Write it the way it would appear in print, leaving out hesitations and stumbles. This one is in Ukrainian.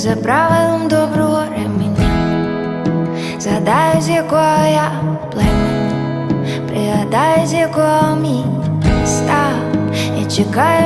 за правилом доброго ременя. Згадаю, з якого я племені, пригадаю, з якого міста. Я чекаю